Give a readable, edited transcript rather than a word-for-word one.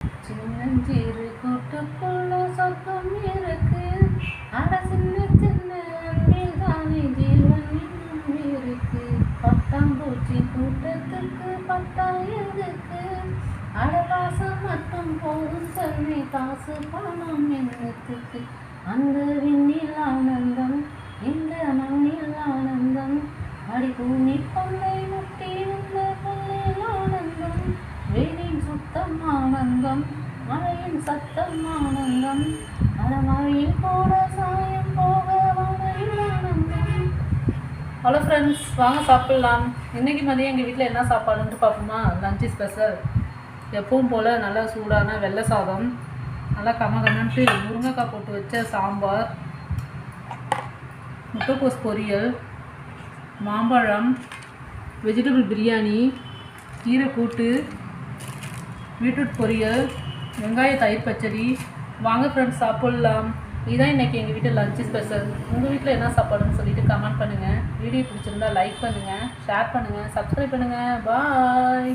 சின்னஞ்சிறு கூட்டுக்குள்ள சொர்க்கம் இருக்கு. அட சின்ன சின்ன அன்பில் தானே ஜீவன் இன்னும் இருக்கு. பட்டாம்பூச்சி கூட்டத்துக்கு பட்டா எதுக்கு? அடவாசம் மட்டும் போதும் சொன்னே, காசு பணம் என்னத்துக்கு? அந்த விண்ணில் ஆனந்தம், இந்த மண்ணில் ஆனந்தம். அடி பூமி பொல்லை முட்டி வந்த பொல்லில் ஆனந்தம். வெயிலின் சுத்தம் ஆனந்தம், மழையின் சத்தம் ஆனந்தம். மழையில் கூட சாயம் போக வாழையில் ஆனந்தம். ஹலோ ஃப்ரெண்ட்ஸ், வாங்க சாப்பிட்லாம். இன்றைக்கி மதியம் எங்கள் வீட்டில் என்ன சாப்பாடுன்ட்டு பார்ப்போமா? லஞ்சு ஸ்பெஷல் எப்பவும் போல் நல்லா சூடான வெள்ளை சாதம், நல்லா கமகமன்ட்டு முருங்கைக்காய் போட்டு வச்ச சாம்பார், முட்டைக்கோஸ் பொரியல், மாம்பழம், வெஜிடபிள் பிரியாணி, கீரை கூட்டு, பீட்ரூட் பொரியல், வெங்காய தயிர் பச்சடி. வாங்க ஃப்ரெண்ட்ஸ் சாப்பிட்லாம். இதுதான் இன்றைக்கி எங்கள் வீட்டில் லஞ்சு ஸ்பெஷல். உங்கள் வீட்டில் என்ன சாப்பாடுன்னு சொல்லிவிட்டு கமெண்ட் பண்ணுங்கள். வீடியோ பிடிச்சிருந்தா லைக் பண்ணுங்கள், ஷேர் பண்ணுங்கள், சப்ஸ்கிரைப் பண்ணுங்கள். பாய்.